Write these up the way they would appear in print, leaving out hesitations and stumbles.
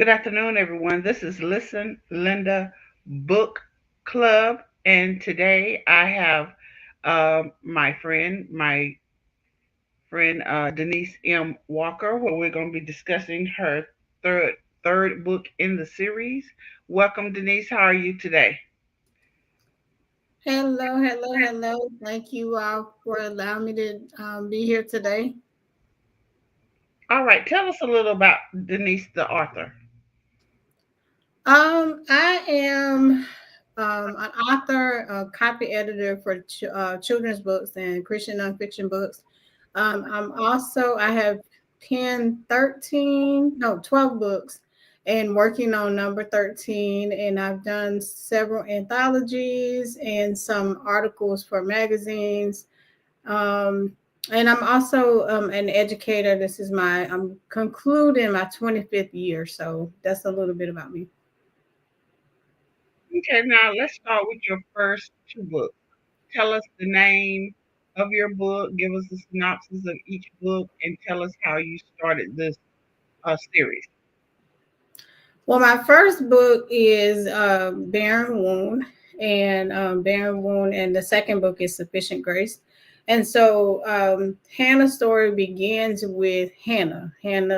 Good afternoon, everyone. This is Listen Linda Book Club, and today I have my friend Denise M. Walker, where we're going to be discussing her third book in the series. Welcome, Denise. How are you today? Hello, hello, hello. Thank you all for allowing me to be here today. All right, tell us a little about Denise, the author. I am an author, a copy editor for children's books and Christian nonfiction books. I have penned 12 books and working on number 13. And I've done several anthologies and some articles for magazines. Um, and I'm also an educator. I'm concluding my 25th year. So that's a little bit about me. Okay, now let's start with your first two books. Tell us the name of your book, give us a synopsis of each book, and tell us how you started this series. Well, my first book is Barren Wound, and Barren Wound, and the second book is Sufficient Grace. And so Hannah's story begins with Hannah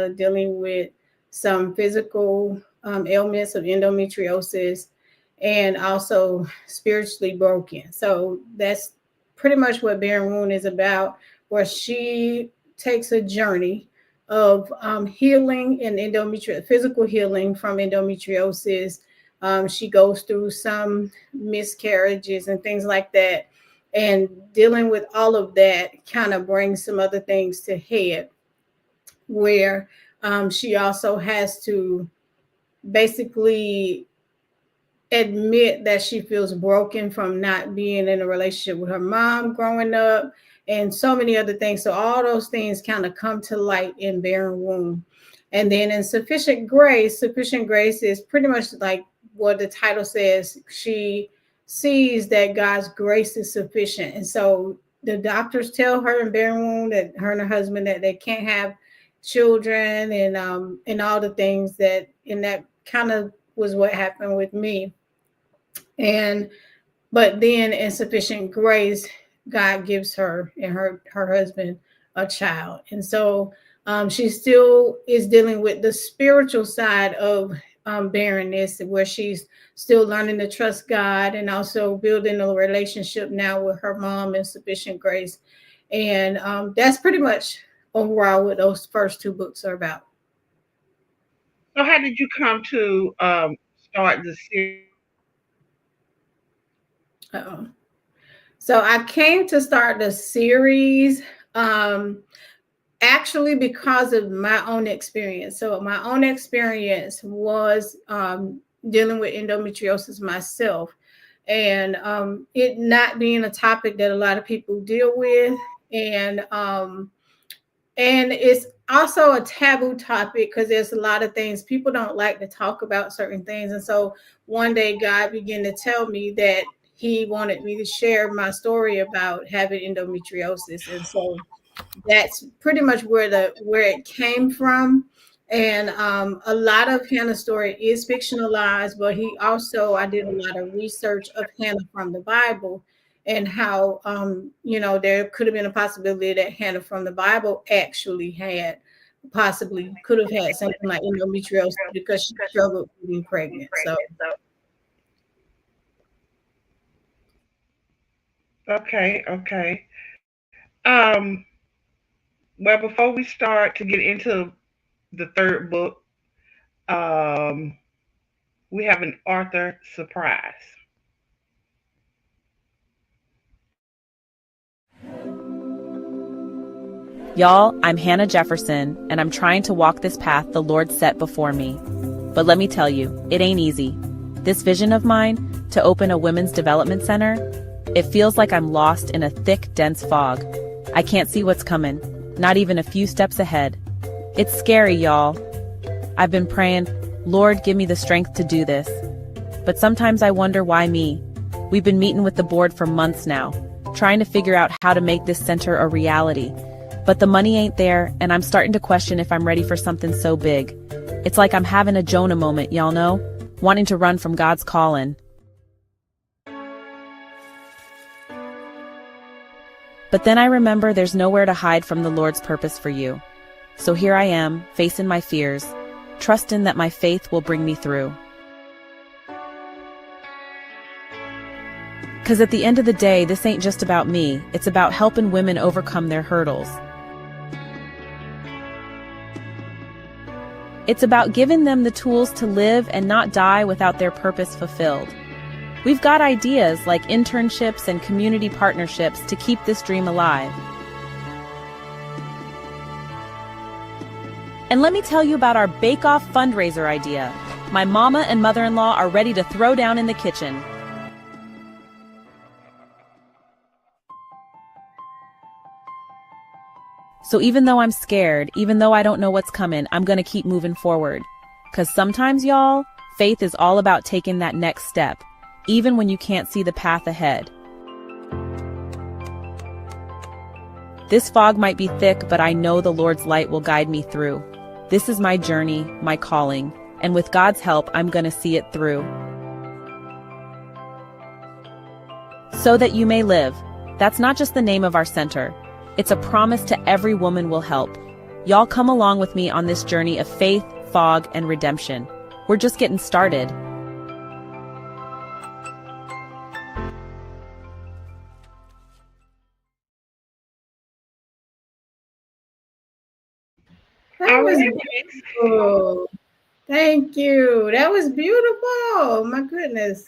dealing with some physical ailments of endometriosis and also spiritually broken. So that's pretty much what Barren Wound is about, where she takes a journey of healing and physical healing from endometriosis. She goes through some miscarriages and things like that. And dealing with all of that kind of brings some other things to head, where she also has to basically admit that she feels broken from not being in a relationship with her mom growing up and so many other things. So all those things kind of come to light in Barren Womb. And then in Sufficient Grace is pretty much like what the title says. She sees that God's grace is sufficient. And so the doctors tell her in Barren Womb that her and her husband that they can't have children and all the things that kind of was what happened with me. And but then in Sufficient Grace, God gives her and her husband a child. And so she still is dealing with the spiritual side of barrenness, where she's still learning to trust God and also building a relationship now with her mom in Sufficient Grace. And that's pretty much overall what those first two books are about. So, how did you come to start the series? Uh-oh. So I came to start the series um, actually because of my own experience. So my own experience was dealing with endometriosis myself, and it not being a topic that a lot of people deal with, and it's also a taboo topic because there's a lot of things people don't like to talk about certain things. And so one day God began to tell me that he wanted me to share my story about having endometriosis. And so that's pretty much where it came from. And a lot of Hannah's story is fictionalized, but I did a lot of research of Hannah from the Bible, and how there could have been a possibility that Hannah from the Bible actually had possibly could have had something like endometriosis because she struggled with being pregnant. So Okay, okay. Well, before we start to get into the third book, um, we have an author surprise. Y'all, I'm Hannah Jefferson, and I'm trying to walk this path the Lord set before me. But let me tell you, it ain't easy. This vision of mine, to open a women's development center, it feels like I'm lost in a thick, dense fog. I can't see what's coming, not even a few steps ahead. It's scary, y'all. I've been praying, Lord, give me the strength to do this. But sometimes I wonder why me. We've been meeting with the board for months now, trying to figure out how to make this center a reality. But the money ain't there, and I'm starting to question if I'm ready for something so big. It's like I'm having a Jonah moment, y'all know? Wanting to run from God's calling. But then I remember there's nowhere to hide from the Lord's purpose for you. So here I am, facing my fears, trusting that my faith will bring me through. Because at the end of the day, this ain't just about me, it's about helping women overcome their hurdles. It's about giving them the tools to live and not die without their purpose fulfilled. We've got ideas like internships and community partnerships to keep this dream alive. And let me tell you about our bake-off fundraiser idea. My mama and mother-in-law are ready to throw down in the kitchen. So even though I'm scared, even though I don't know what's coming, I'm gonna keep moving forward. 'Cause sometimes, y'all, faith is all about taking that next step, even when you can't see the path ahead. This fog might be thick, but I know the Lord's light will guide me through. This is my journey, my calling, and with God's help, I'm gonna see it through. So that you may live. That's not just the name of our center. It's a promise to every woman will help. Y'all come along with me on this journey of faith, fog, and redemption. We're just getting started. That was beautiful. Thank you. That was beautiful. My goodness.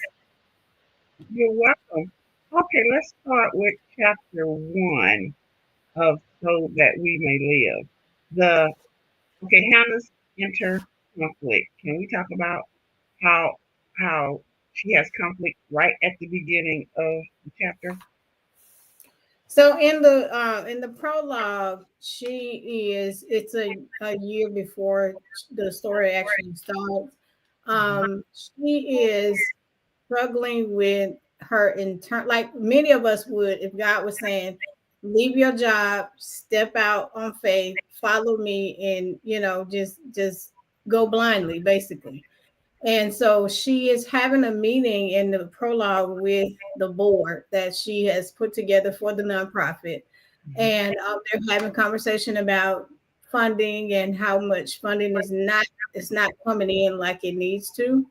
You're welcome. Okay, let's start with chapter 1 of So That We May Live. Hannah's inner conflict. Can we talk about how how she has conflict right at the beginning of the chapter? So in the prologue, it's a year before the story actually starts. She is struggling with her intern, like many of us would if God was saying, leave your job, step out on faith, follow me, and just go blindly, basically. And so she is having a meeting in the prologue with the board that she has put together for the nonprofit. And they're having conversation about funding and how much funding is not coming in like it needs to.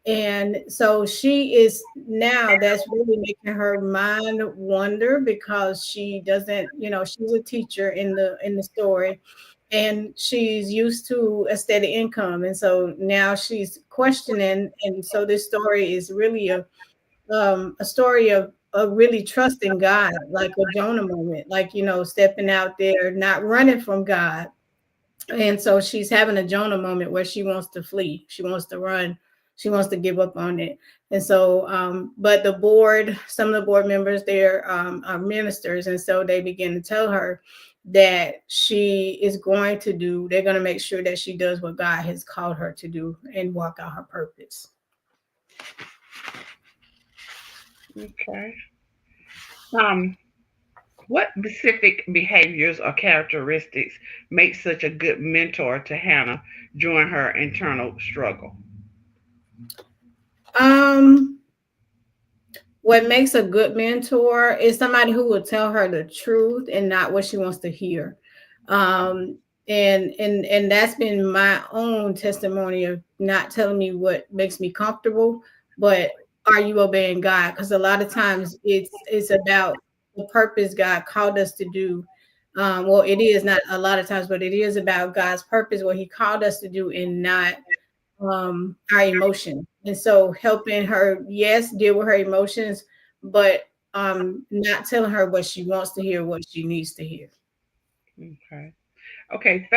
And so she is now, that's really making her mind wonder because she doesn't, she's a teacher in the story, and she's used to a steady income. And so now she's questioning. And so this story is really a story of really trusting God, like a Jonah moment, like, stepping out there, not running from God. And so she's having a Jonah moment where she wants to flee. She wants to run. She wants to give up on it. And so, but the board, some of the board members there are ministers. And so they begin to tell her that they're going to make sure that she does what God has called her to do and walk out her purpose. Okay. What specific behaviors or characteristics make such a good mentor to Hannah during her internal struggle? Um, what makes a good mentor is somebody who will tell her the truth and not what she wants to hear. Um, and that's been my own testimony of not telling me what makes me comfortable, but are you obeying God? Because a lot of times it's about the purpose God called us to do. Well, it is not a lot of times, but it is about God's purpose, what He called us to do, and not our emotion. And so helping her, yes, deal with her emotions, but not telling her what she wants to hear, what she needs to hear. Okay. Okay,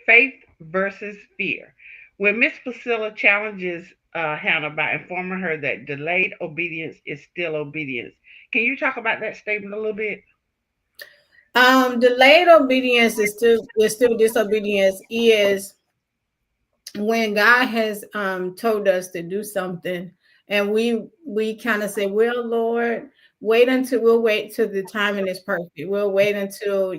faith versus fear. When Miss Priscilla challenges Hannah by informing her that delayed obedience is still obedience. Can you talk about that statement a little bit? Delayed obedience is still disobedience is when God has told us to do something and we kind of say, well, Lord, we'll wait till the timing is perfect. We'll wait until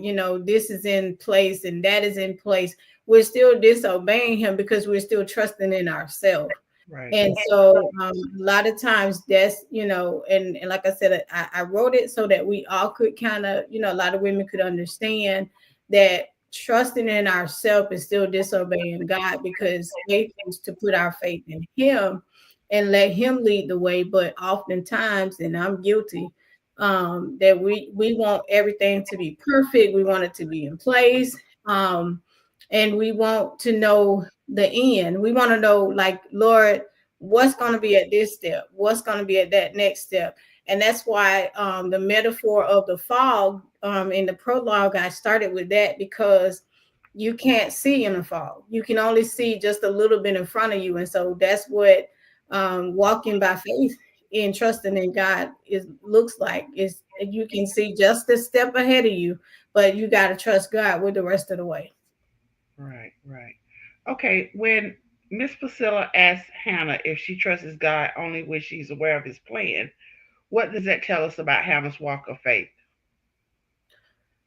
this is in place and that is in place. We're still disobeying him because we're still trusting in ourselves. Right. And so a lot of times that's, and like I said, I wrote it so that we all could kind of, a lot of women could understand that trusting in ourselves is still disobeying God, because faith is to put our faith in him and let him lead the way. But oftentimes, and I'm guilty, that we want everything to be perfect. We want it to be in place. And we want to know the end. We want to know, like, Lord, what's going to be at this step, what's going to be at that next step. And that's why the metaphor of the fog in the prologue, I started with that, because you can't see in the fog. You can only see just a little bit in front of you. And so that's what walking by faith and trusting in God is looks like. Is you can see just a step ahead of you, but you got to trust God with the rest of the way. Right, right. Okay, when Miss Priscilla asks Hannah if she trusts God only when she's aware of his plan, what does that tell us about Hannah's walk of faith?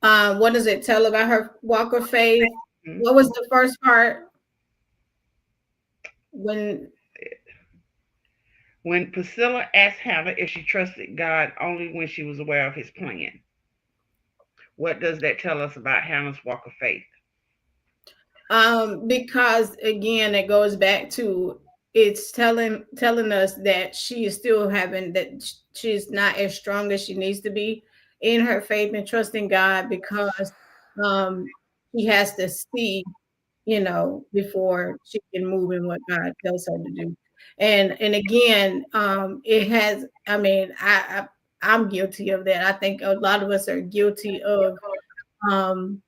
What does it tell about her walk of faith? Hmm? What was the first part when When Priscilla asked Hannah if she trusted God only when she was aware of his plan, what does that tell us about Hannah's walk of faith? because again it goes back to, it's telling us that she is still having that she's not as strong as she needs to be in her faith and trusting God, because um she has to see, before she can move in what God tells her to do. And again, it has, I mean, I'm guilty of that. I think a lot of us are guilty of, um,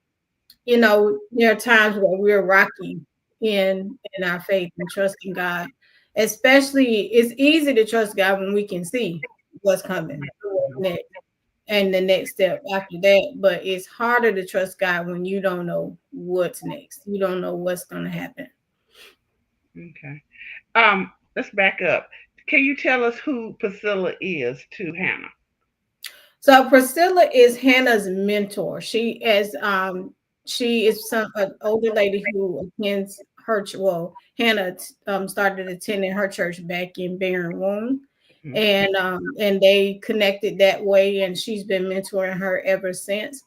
there are times where we're rocky in our faith and trusting God. Especially, it's easy to trust God when we can see what's coming, what's next, and the next step after that. But it's harder to trust God when you don't know what's next. You don't know what's going to happen. Okay. Let's back up. Can you tell us who Priscilla is to Hannah? So Priscilla is Hannah's mentor. She is an older lady who attends her well, Hannah started attending her church back in Barren Womb, Mhm. and they connected that way, and she's been mentoring her ever since.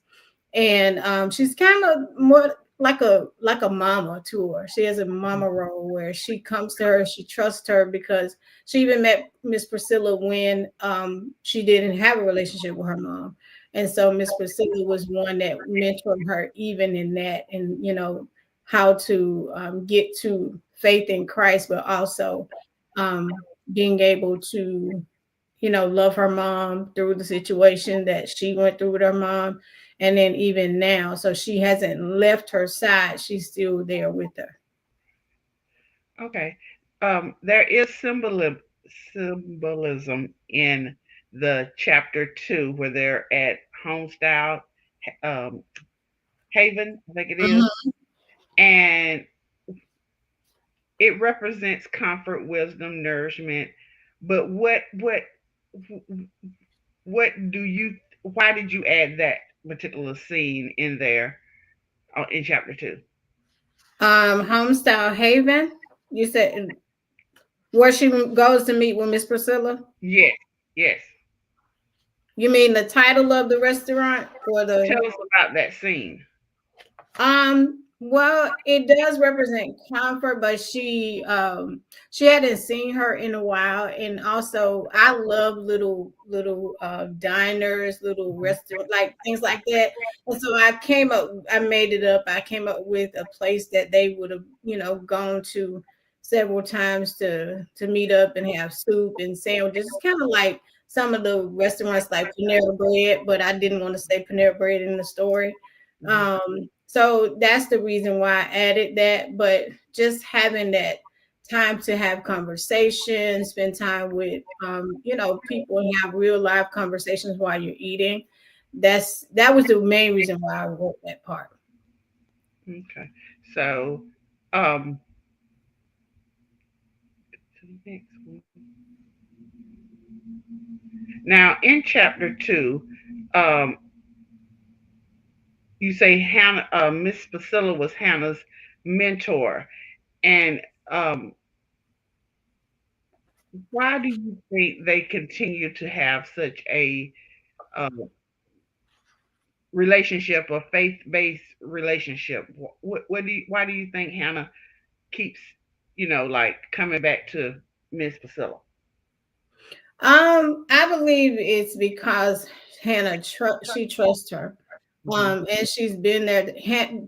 And she's kind of more like a mama to her. She has a mama role where she comes to her, she trusts her, because she even met Miss Priscilla when she didn't have a relationship with her mom. And so Miss Priscilla was one that mentored her even in that, and how to get to faith in Christ, but also being able to love her mom through the situation that she went through with her mom. And then even now, so she hasn't left her side. She's still there with her. Okay. There is symbolism in the chapter 2 where they're at Homestyle um, Haven, I think it is, Mhm. and it represents comfort, wisdom, nourishment. But what do you? Why did you add that particular scene in there in chapter 2? Homestyle Haven. You said where she goes to meet with Miss Priscilla. Yes, yes. You mean the title of the restaurant or the? Tell us about that scene. Well, it does represent comfort, but she hadn't seen her in a while. And also I love little diners, little restaurant, like things like that. And so I made it up. I came up with a place that they would have, gone to several times to meet up and have soup and sandwiches. It's kind of like some of the restaurants like Panera Bread, but I didn't want to say Panera Bread in the story. Mhm. So that's the reason why I added that. But just having that time to have conversations, spend time with people and have real live conversations while you're eating. That was the main reason why I wrote that part. Okay. So, um, to the next one. Now, in chapter two, um, you say Hannah, Miss Priscilla was Hannah's mentor, and why do you think they continue to have such a relationship, a faith-based relationship? What do you, why do you think Hannah keeps, like coming back to Miss Priscilla? I believe it's because she trusts her. Hmm. And she's been there.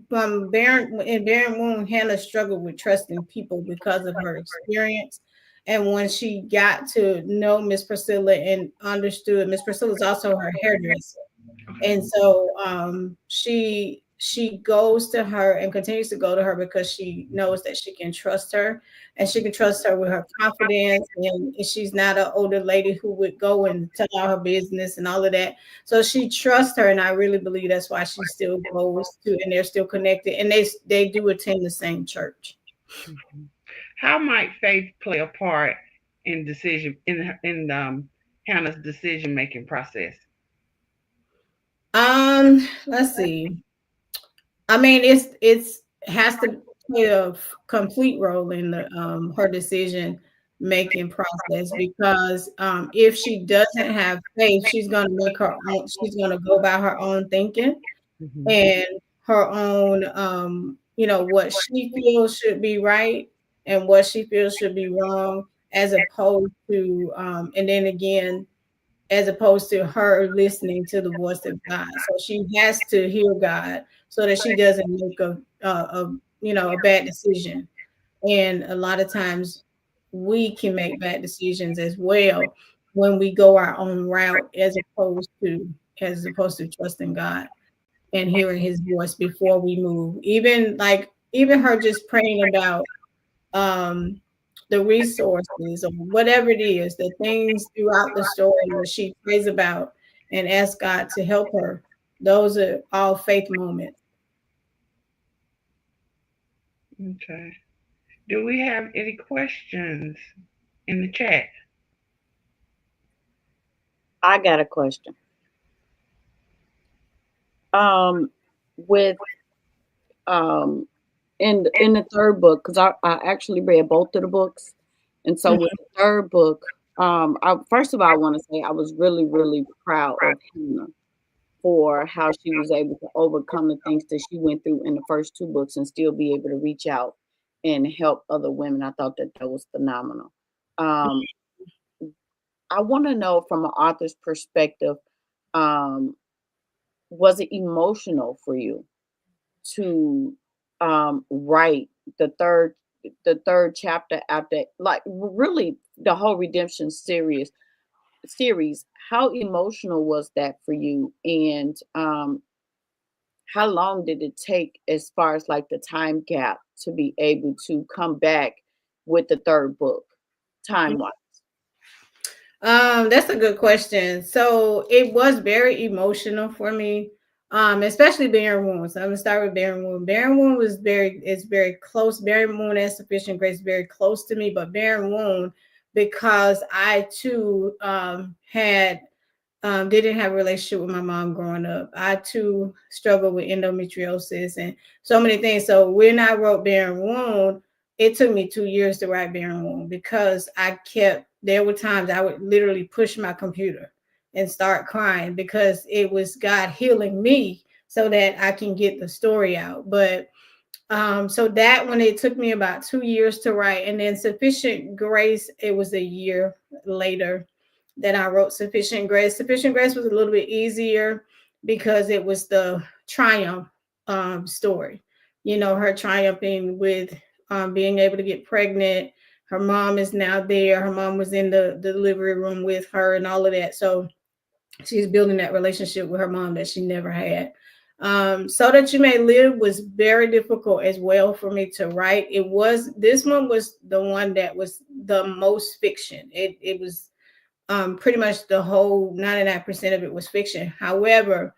From Baron Moon, Hannah struggled with trusting people because of her experience. And when she got to know Miss Priscilla and understood, Miss Priscilla is also her hairdresser. And so she goes to her and continues to go to her because she knows that she can trust her, and she can trust her with her confidence, and she's not an older lady who would go and tell all her business and all of that. So she trusts her, and I really believe that's why she still goes to, and they're still connected, and they do attend the same church. Mhm. How might faith play a part in decision in Hannah's decision making process? Let's see. I mean, it's has to play a complete role in the her decision making process, because if she doesn't have faith, she's gonna make her own. She's gonna go by her own thinking Hmm. and her own, what she feels should be right and what she feels should be wrong, as opposed to, and then again, as opposed to her listening to the voice of God. So she has to hear God so that she doesn't make a bad decision. And a lot of times we can make bad decisions as well when we go our own route, as opposed to trusting God and hearing his voice before we move. Even her just praying about um, the resources or whatever it is, the things throughout the story that she prays about and asks God to help her. Those are all faith moments. Okay. Do we have any questions in the chat? I got a question. Um, with um, in the third book, because I actually read both of the books, and so with the third book, first of all, I want to say I was really really proud of Hannah for how she was able to overcome the things that she went through in the first two books and still be able to reach out and help other women. I thought that that was phenomenal. Um, I want to know from an author's perspective, um, was it emotional for you to write the third chapter after, like, really the whole redemption series? How emotional was that for you, and how long did it take as far as like the time gap to be able to come back with the third book time wise? That's a good question. So it was very emotional for me, especially Barren Moon. So I'm gonna start with Barren Moon. Barren Moon is very close. Barren Moon and Sufficient Grace very close to me, but Barren Moon, because I too didn't have a relationship with my mom growing up. I too struggled with endometriosis and so many things. So when I wrote Barren Wound, it took me 2 years to write Barren Wound because there were times I would literally push my computer and start crying because it was God healing me so that I can get the story out. But so that one, it took me about 2 years to write, and then Sufficient Grace, it was a year later that I wrote Sufficient Grace. Sufficient Grace was a little bit easier because it was the triumph story. Her triumphing with being able to get pregnant. Her mom is now there. Her mom was in the delivery room with her and all of that. So she's building that relationship with her mom that she never had. So That You May Live was very difficult as well for me to write. This one was the one that was the most fiction. It was pretty much the whole 99% of it was fiction. However,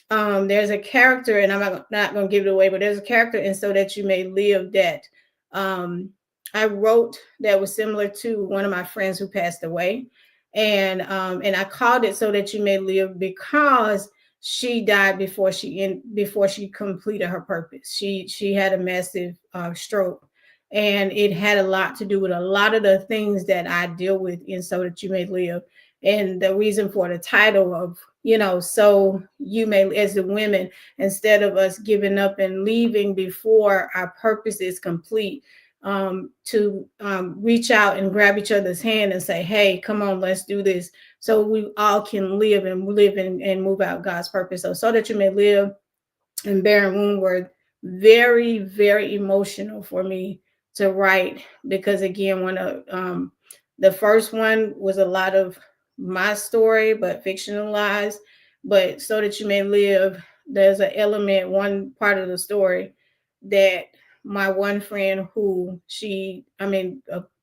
there's a character, and I'm not going to give it away, but there's a character in So That You May Live that um, I wrote that was similar to one of my friends who passed away, and I called it So That You May Live because she died before she completed her purpose. She had a massive stroke, and it had a lot to do with a lot of the things that I deal with in So That You May Live. And the reason for the title of, so you may, as the women, instead of us giving up and leaving before our purpose is complete, to reach out and grab each other's hand and say, hey, come on, let's do this, so we all can live and move out God's purpose. So That You May Live and Barren Wound were very, very emotional for me to write, because again, the first one was a lot of my story but fictionalized. But So That You May Live, there's an element, one part of the story that my one friend, who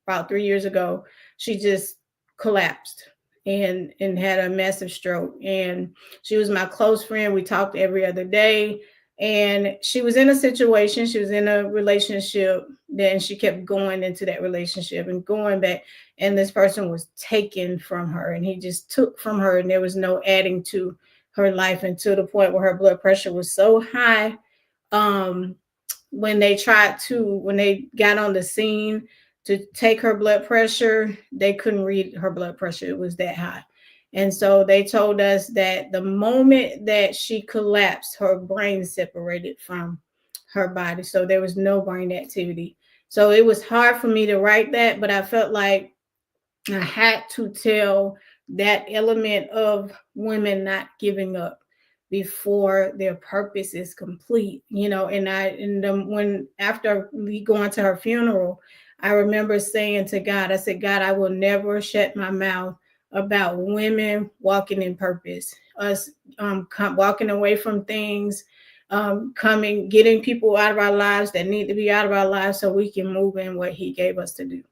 about 3 years ago, she just collapsed and had a massive stroke. And she was my close friend. We talked every other day. And she was in a situation, she was in a relationship, then she kept going into that relationship and going back. And this person was taken from her, and he just took from her, and there was no adding to her life, and to the point where her blood pressure was so high. Um, when they got on the scene to take her blood pressure, they couldn't read her blood pressure. It was that high. And so they told us that the moment that she collapsed, her brain separated from her body. So there was no brain activity. So it was hard for me to write that, but I felt like I had to tell that element of women not giving up before their purpose is complete, when after we going to her funeral, I remember saying to God, I said, God, I will never shut my mouth about women walking in purpose, us walking away from things, getting people out of our lives that need to be out of our lives so we can move in what He gave us to do.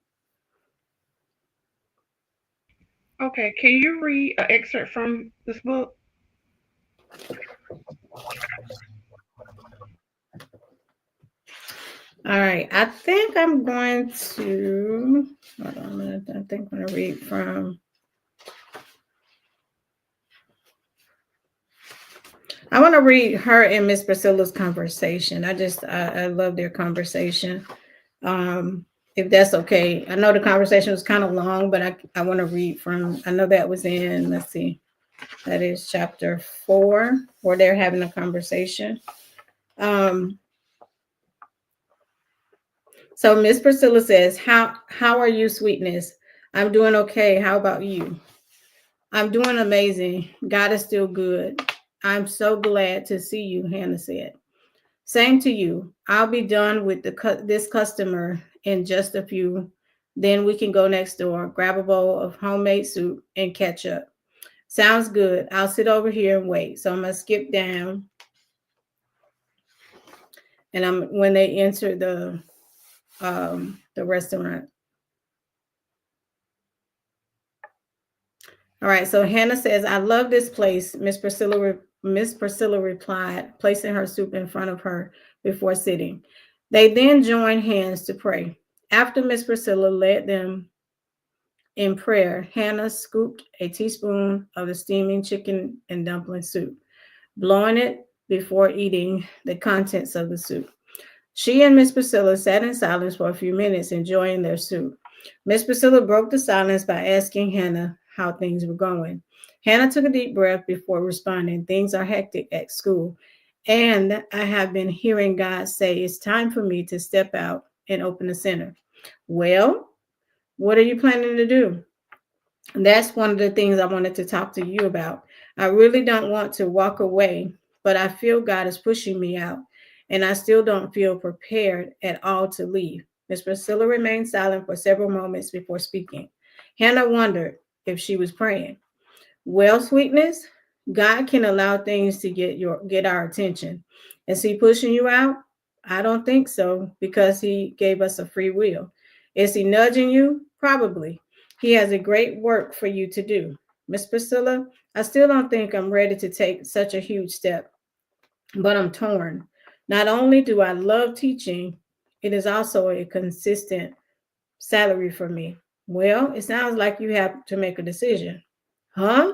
Okay, can you read an excerpt from this book? All right, I think I'm going to hold on a minute. I think I'm going to read from. I want to read her and Miss Priscilla's conversation. I love their conversation. If that's okay. I know the conversation was kind of long, but I want to read from. I know that was in. Let's see, that is chapter 4, where they're having a conversation. So Miss Priscilla says, how are you, sweetness? I'm doing okay. How about you? I'm doing amazing. God is still good. I'm so glad to see you, Hannah said. Same to you. I'll be done with this customer in just a few. Then we can go next door, grab a bowl of homemade soup, and catch up. Sounds good. I'll sit over here and wait. So I'm going to skip down. And when they enter the restaurant. All right, so Hannah says, I love this place. Miss Priscilla replied, placing her soup in front of her before sitting. They then joined hands to pray. After Miss Priscilla led them in prayer, Hannah scooped a teaspoon of the steaming chicken and dumpling soup, blowing it before eating the contents of the soup. She and Miss Priscilla sat in silence for a few minutes, enjoying their soup. Miss Priscilla broke the silence by asking Hannah how things were going. Hannah took a deep breath before responding. Things are hectic at school, and I have been hearing God say it's time for me to step out and open a center. Well, what are you planning to do? That's one of the things I wanted to talk to you about. I really don't want to walk away, but I feel God is pushing me out, and I still don't feel prepared at all to leave. Miss Priscilla remained silent for several moments before speaking. Hannah wondered if she was praying. Well, sweetness, God can allow things to get our attention. Is he pushing you out? I don't think so because he gave us a free will. Is he nudging you? Probably. He has a great work for you to do. Miss Priscilla, I still don't think I'm ready to take such a huge step, but I'm torn. Not only do I love teaching, it is also a consistent salary for me. Well, it sounds like you have to make a decision. Huh?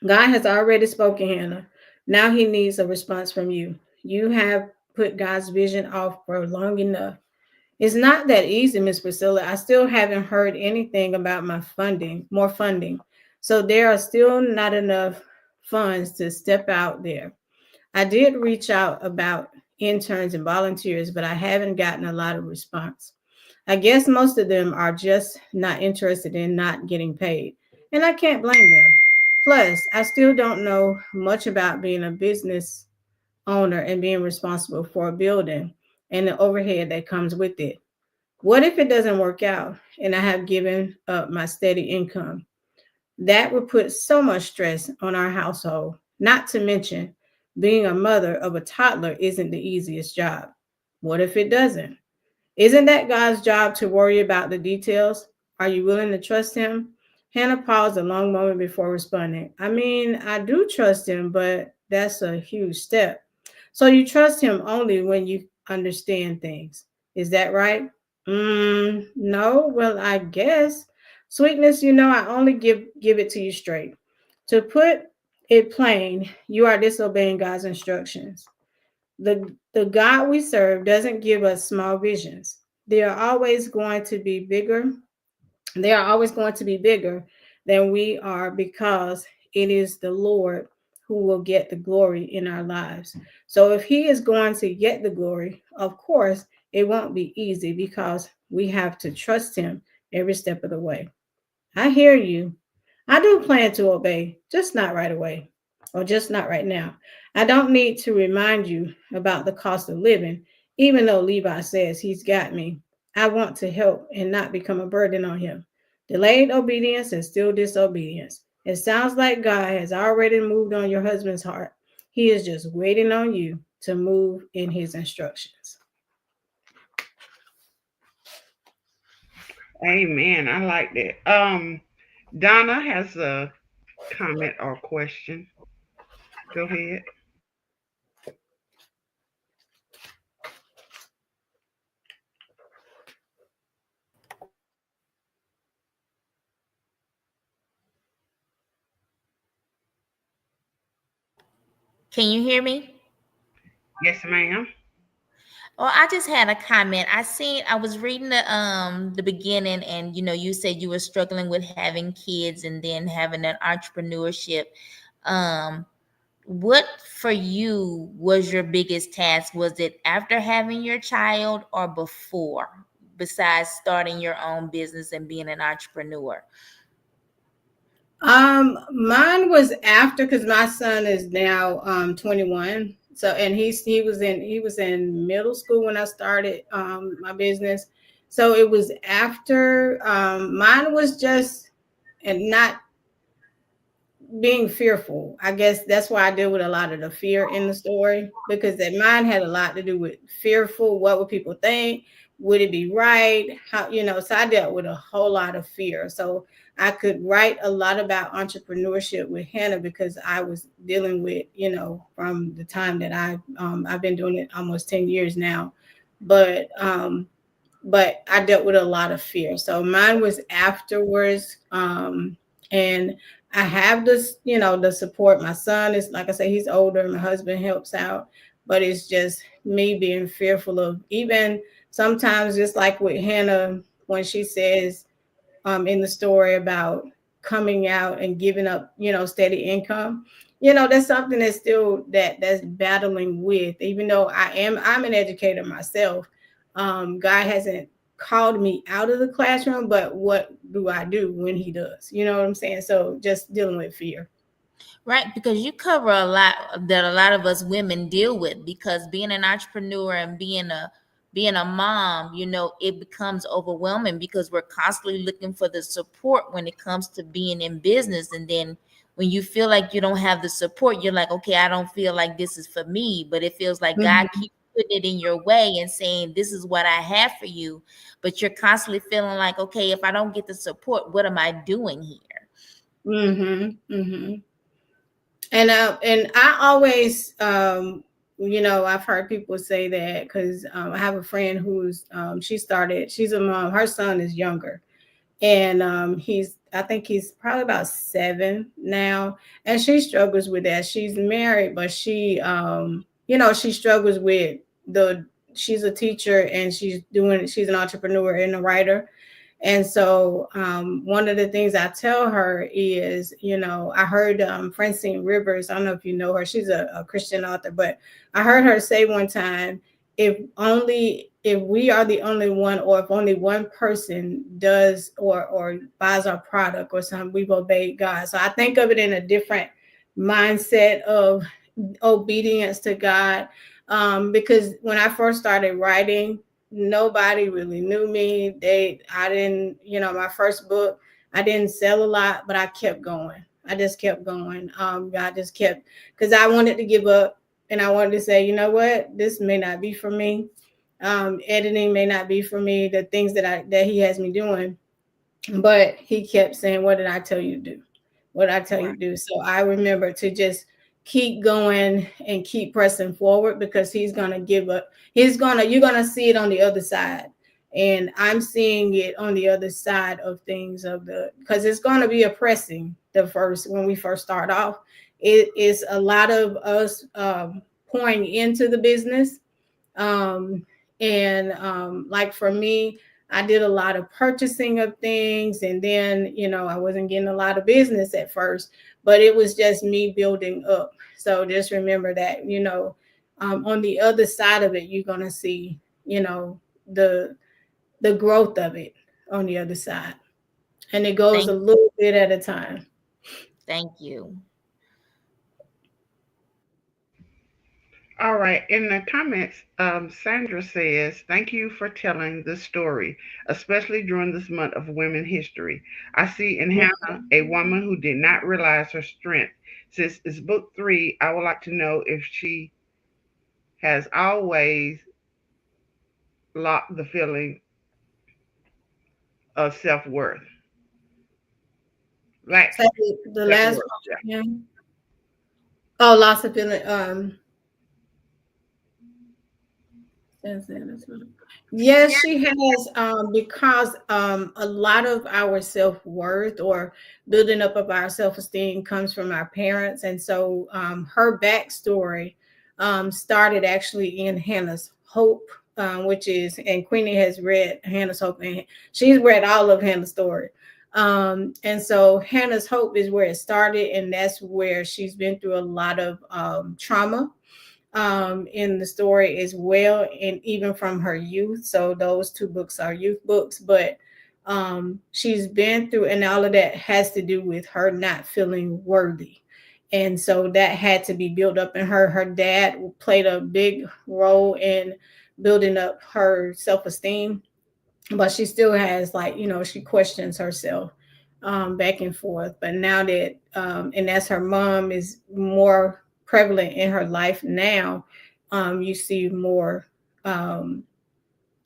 God has already spoken, Hannah. Now he needs a response from you. You have put God's vision off for long enough. It's not that easy, Miss Priscilla. I still haven't heard anything about my funding, more funding. So there are still not enough funds to step out there. I did reach out about interns and volunteers, but I haven't gotten a lot of response. I guess most of them are just not interested in not getting paid, and I can't blame them. Plus, I still don't know much about being a business owner and being responsible for a building and the overhead that comes with it. What if it doesn't work out and I have given up my steady income? That would put so much stress on our household. Not to mention, being a mother of a toddler isn't the easiest job. What if it doesn't? Isn't that God's job to worry about the details? Are you willing to trust Him? Hannah paused a long moment before responding. I mean, I do trust Him, but that's a huge step. So you trust Him only when you understand things. Is that right? No. Well, I guess. Sweetness, I only give it to you straight. To put it plain, you are disobeying God's instructions. The God we serve doesn't give us small visions. They are always going to be bigger. They are always going to be bigger than we are because it is the Lord who will get the glory in our lives. So if he is going to get the glory, of course, it won't be easy because we have to trust him every step of the way. I hear you. I do plan to obey, just not right away, or just not right now. I don't need to remind you about the cost of living, even though Levi says he's got me. I want to help and not become a burden on him. Delayed obedience is still disobedience. It sounds like God has already moved on your husband's heart. He is just waiting on you to move in his instructions. Amen. I like that. Donna has a comment or question. Go ahead. Can you hear me? Yes, ma'am. Oh, I just had a comment. I was reading the beginning, and you said you were struggling with having kids and then having an entrepreneurship. Um what for you was your biggest task? Was it after having your child or before, besides starting your own business and being an entrepreneur? Mine was after because my son is now 21. So and he was in middle school when I started my business. So it was after mine was just and not being fearful. I guess that's why I deal with a lot of the fear in the story because that mine had a lot to do with fearful. What would people think? Would it be right? So I dealt with a whole lot of fear. So I could write a lot about entrepreneurship with Hannah because I was dealing with, from the time that I've been doing it almost 10 years now. But I dealt with a lot of fear. So mine was afterwards. And I have this, the support. My son is, like I say, he's older. My husband helps out, but it's just me being fearful of even sometimes, just like with Hannah, when she says in the story about coming out and giving up, steady income. That's something that's still that's battling with, even though I'm an educator myself. God hasn't called me out of the classroom, but what do I do when he does? You know what I'm saying? So just dealing with fear. Right, because you cover a lot that a lot of us women deal with, because being an entrepreneur and being a mom, it becomes overwhelming because we're constantly looking for the support when it comes to being in business. And then when you feel like you don't have the support, you're like, okay, I don't feel like this is for me. But it feels like God Mhm. keeps putting it in your way and saying, this is what I have for you. But you're constantly feeling like, okay, if I don't get the support, what am I doing here? Mhm. Mhm. And I always, I've heard people say that because I have a friend who's she's a mom. Her son is younger, and I think he's probably about 7 now, and she struggles with that. She's married, but she struggles with the she's a teacher, and she's an entrepreneur and a writer. And so one of the things I tell her is, I heard Francine Rivers, I don't know if you know her, she's a Christian author, but I heard her say one time, if we are the only one, or if only one person does or buys our product or something, we've obeyed God. So I think of it in a different mindset of obedience to God. Because when I first started writing, nobody really knew me. I didn't, my first book, I didn't sell a lot, but I kept going. I just kept going. I just kept, because I wanted to give up, and I wanted to say, you know what, this may not be for me. Editing may not be for me. The things that he has me doing, but he kept saying, "What did I tell you to do? What did I tell you Right. to do?" So I remember to just keep going and keep pressing forward, because he's gonna give up. You're gonna see it on the other side. And I'm seeing it on the other side of things, because it's gonna be oppressing when we first start off. It is a lot of us pouring into the business, um, and like for me, I did a lot of purchasing of things, and then I wasn't getting a lot of business at first, but it was just me building up. So just remember that, on the other side of it, you're gonna see, the the growth of it on the other side, and it goes a Thank little bit at a time. thank you. All right. In the comments, Sandra says, "Thank you for telling the story, especially during this month of women history. I see in Hannah a woman who did not realize her strength. Since it's book 3, I would like to know if she has always locked the feeling of self worth. Lack So the self last worth. part, Yeah. yeah. Oh, lots of feeling. Yes, she has, because a lot of our self-worth, or building up of our self-esteem, comes from our parents. And so her backstory started actually in Hannah's Hope, which is, and Queenie has read Hannah's Hope, and she's read all of Hannah's story. And so Hannah's Hope is where it started, and that's where she's been through a lot of trauma in the story as well, and even from her youth. So those two books are youth books, but she's been through, and all of that has to do with her not feeling worthy. And so that had to be built up in her. Her dad played a big role in building up her self esteem, but she still has, like, she questions herself back and forth. But now that and as her mom is more prevalent in her life now, you see more um,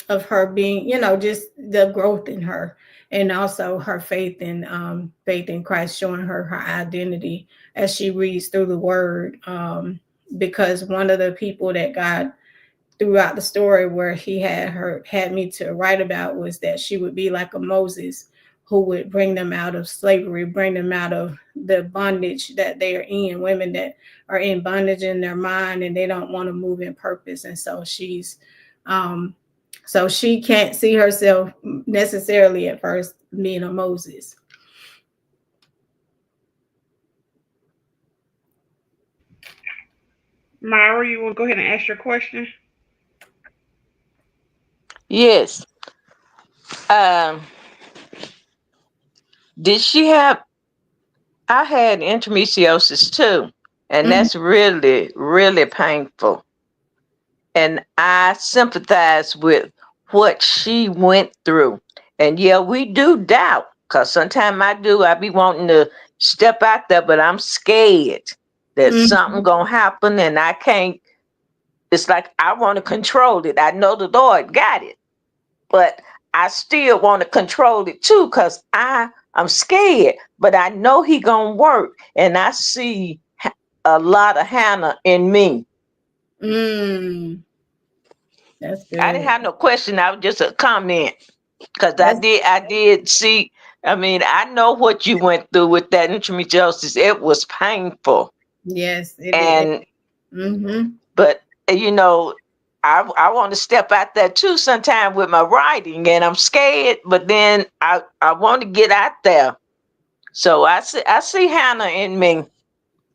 of her being, just the growth in her, and also her faith in Christ, showing her identity as she reads through the Word. Because one of the people that God, throughout the story, where he had me to write about, was that she would be like a Moses, who would bring them out of slavery, bring them out of the bondage that they are in. Women that are in bondage in their mind, and they don't want to move in purpose. And so um so she can't see herself necessarily at first being a Moses. Myra, you want to go ahead and ask your question? Yes. Um, did she have? I had endometriosis too, and Mhm. that's really, really painful. And I sympathize with what she went through. And yeah, we do doubt. Cause sometimes I be wanting to step out there, but I'm scared that Mhm. something gonna happen and I can't. It's like I want to control it. I know the Lord got it, but I still want to control it too, cause I'm scared. But I know He gonna work, and I see a lot of Hannah in me. Mm, that's I didn't good. have no question. I was just a comment. Cause That's I did see. I mean, I know what you went through with that endometriosis. It was painful, yes, it did. and Mm-hmm. but you know, I want to step out there too sometime with my writing, and I'm scared. But then I want to get out there. So I see Hannah in me.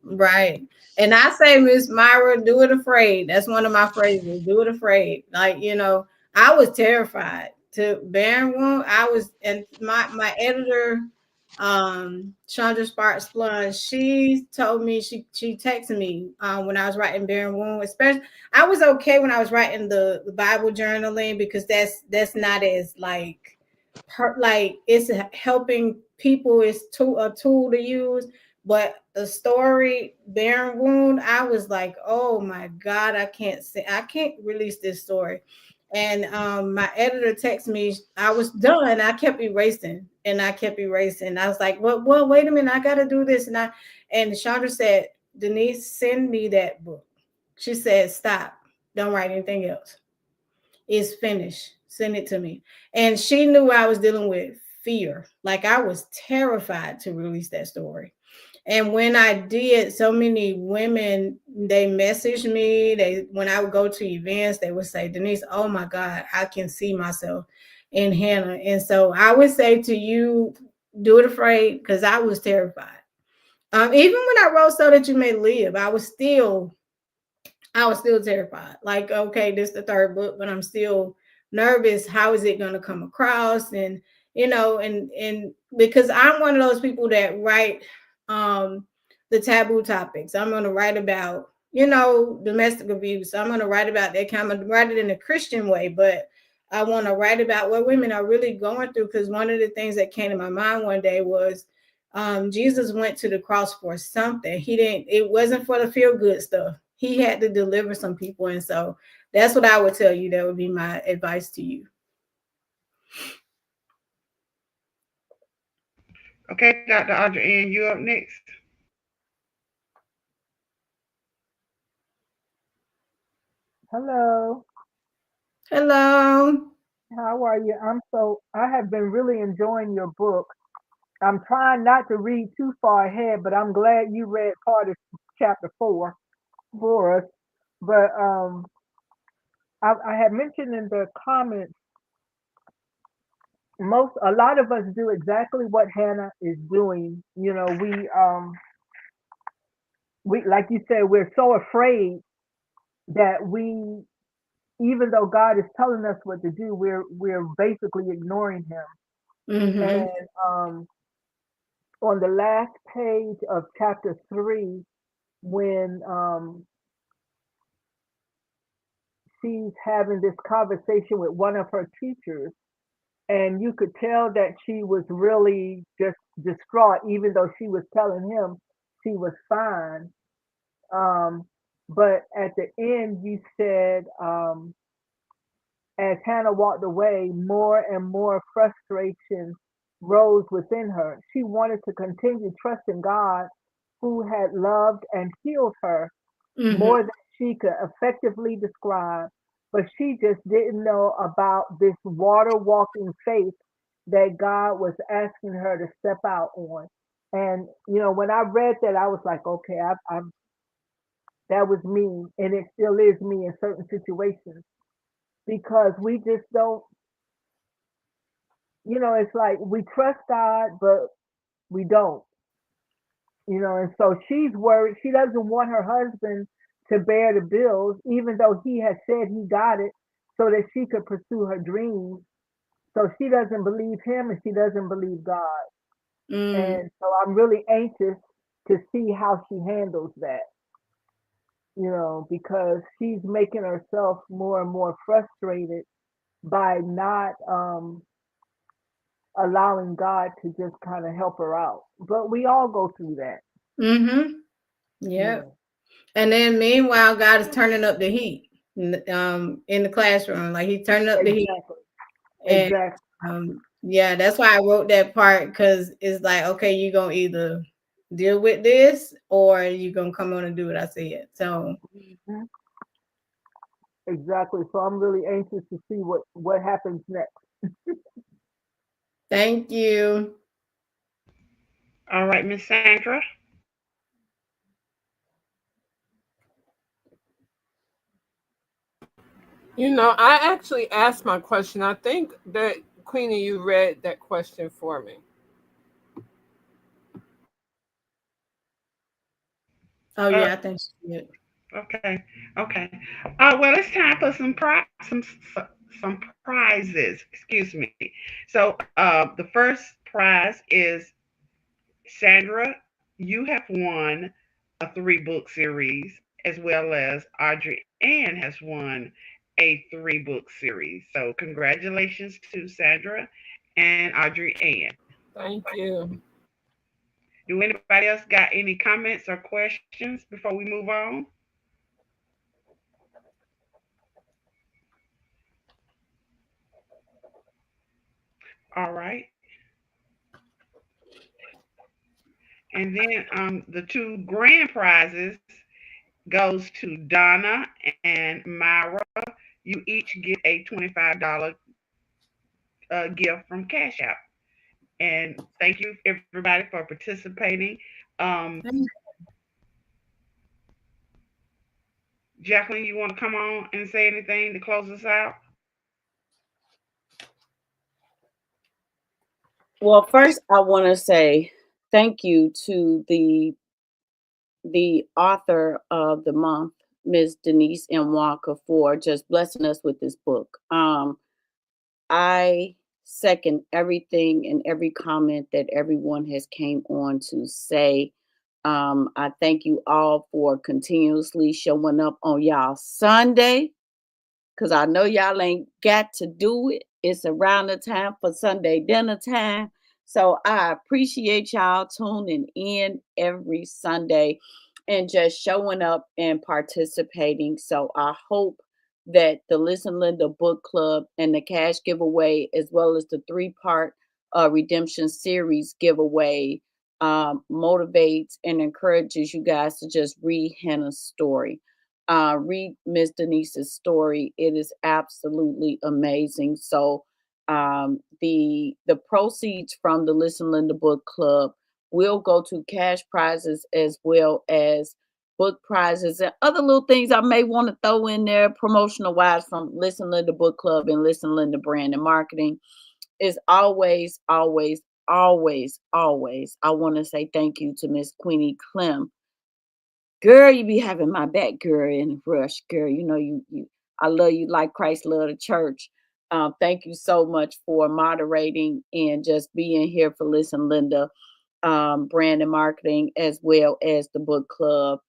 Right. And I say, Miss Myra, do it afraid. That's one of my phrases. Do it afraid. Like, I was terrified to bear wound. I was, and my editor, Chandra Sparks Splunge, she told me, she texted me when I was writing Bearing Wound, especially I was okay when I was writing the Bible journaling, because that's not as like like it's helping people, it's a tool to use. But the story, Barren Wound, I was like, oh my God, I can't release this story. And my editor texted me, I was done. I kept erasing and I kept erasing. I was like, well, wait a minute, I gotta do this. And Chandra said, Denise, send me that book. She said, stop, don't write anything else. It's finished. Send it to me. And she knew I was dealing with fear. Like I was terrified to release that story. And when I did, so many women, they messaged me. They, when I would go to events, they would say, Denise, oh my God, I can see myself in Hannah. And so I would say to you, do it afraid, because I was terrified. Even when I wrote So That You May Live, I was still terrified. Like, okay, this is the third book, but I'm still nervous. How is it going to come across? And and because I'm one of those people that write the taboo topics. I'm going to write about domestic abuse. I'm going to write about that kind of write it in a Christian way, but I want to write about what women are really going through. Because one of the things that came to my mind one day was Jesus went to the cross for something. He didn't, it wasn't for the feel good stuff. He had to deliver some people. And so that's what I would tell you. That would be my advice to you. Okay, Dr. Audrey, and you up next. Hello, Hello. how are you? I have been really enjoying your book. I'm trying not to read too far ahead, but I'm glad you read part of chapter 4 for us. But I had mentioned in the comments, a lot of us do exactly what Hannah is doing. We like you said, we're so afraid that even though God is telling us what to do, we're basically ignoring Him. Mm-hmm. And on the last page of chapter 3, when she's having this conversation with one of her teachers, and you could tell that she was really just distraught, even though she was telling him she was fine. Um, but at the end, you said, as Hannah walked away, more and more frustration rose within her. She wanted to continue trusting God, who had loved and healed her Mm-hmm. more than she could effectively describe, but she just didn't know about this water walking faith that God was asking her to step out on. And when I read that, I was like, okay, that was me, and it still is me in certain situations, because we just don't. It's like we trust God, but we don't. And so she's worried. She doesn't want her husband to bear the bills, even though he has said he got it so that she could pursue her dreams. So she doesn't believe him and she doesn't believe God. Mm. And so I'm really anxious to see how she handles that, because she's making herself more and more frustrated by not allowing God to just kind of help her out. But we all go through that. Mm-hmm. Yeah. Yeah, And then meanwhile, God is turning up the heat in the classroom. Like he's turning up the heat. exactly, And exactly. yeah, that's why I wrote that part because it's like, okay, you're gonna either deal with this or you're gonna come on and do what I said. So Mhm. Exactly. So I'm really anxious to see what happens next. thank you. All right, Miss Sandra. I actually asked my question. I think that Queenie, you read that question for me. Oh Uh, yeah, I think she did. okay, okay. Well, it's time for some prizes. Excuse me. So, the first prize is Sandra. You have won a three-book series, as well as Audrey Ann has won a three-book series. So, congratulations to Sandra and Audrey Ann. Thank you. Do anybody else got any comments or questions before we move on? All right. And then the two grand prizes goes to Donna and Myra. You each get a $25 gift from Cash App. And thank you everybody for participating. Um, Jacqueline, you want to come on and say anything to close us out? Well, first I want to say thank you to the author of the month, Ms. Denise M. Walker, for just blessing us with this book. I second everything and every comment that everyone has came on to say. I thank you all for continuously showing up on y'all Sunday because I know y'all ain't got to do it. It's around the time for Sunday dinner time. So I appreciate y'all tuning in every Sunday and just showing up and participating. So I hope that the Listen Linda Book Club and the cash giveaway, as well as the three-part redemption series giveaway, motivates and encourages you guys to just read Hannah's story. Read Miss Denise's story. It is absolutely amazing. So the proceeds from the Listen Linda Book Club will go to cash prizes as well as book prizes and other little things I may want to throw in there promotional wise from Listen Linda Book Club and Listen Linda Brand and Marketing. Is always, always, always, always. I want to say thank you to Miss Queenie Clem. Girl, you be having my back, girl, in a rush, girl. You know you. I love you like Christ loved the church. Thank you so much for moderating and just being here for Listen Linda, brand and marketing, as well as the book club.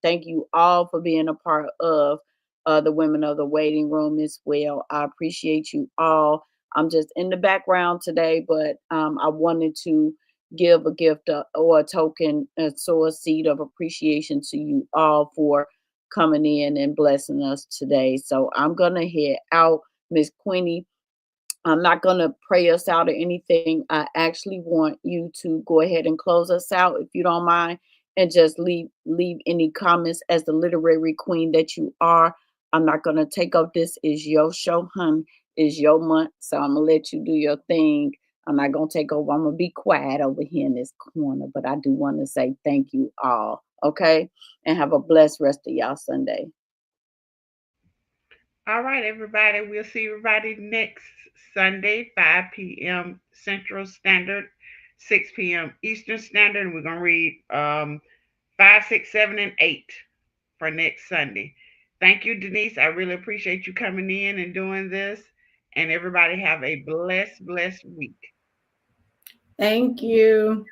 Thank you all for being a part of the Women of the Waiting Room as well. I appreciate you all. I'm just in the background today, but I wanted to give a gift or a token, sow a seed of appreciation to you all for coming in and blessing us today. So I'm going to head out, Miss Queenie. I'm not going to pray us out or anything. I actually want you to go ahead and close us out if you don't mind and just leave any comments as the literary queen that you are. I'm not going to take up this is your show, hun. Is your month. So I'm going to let you do your thing. I'm not going to take over. I'm going to be quiet over here in this corner, but I do want to say thank you all. Okay? And have a blessed rest of y'all Sunday. All right, everybody. We'll see everybody next Sunday, 5 p.m. Central Standard, 6 p.m. Eastern Standard. And we're going to read 5, 6, 7, and 8 for next Sunday. Thank you, Denise. I really appreciate you coming in and doing this. And everybody have a blessed week. Thank you.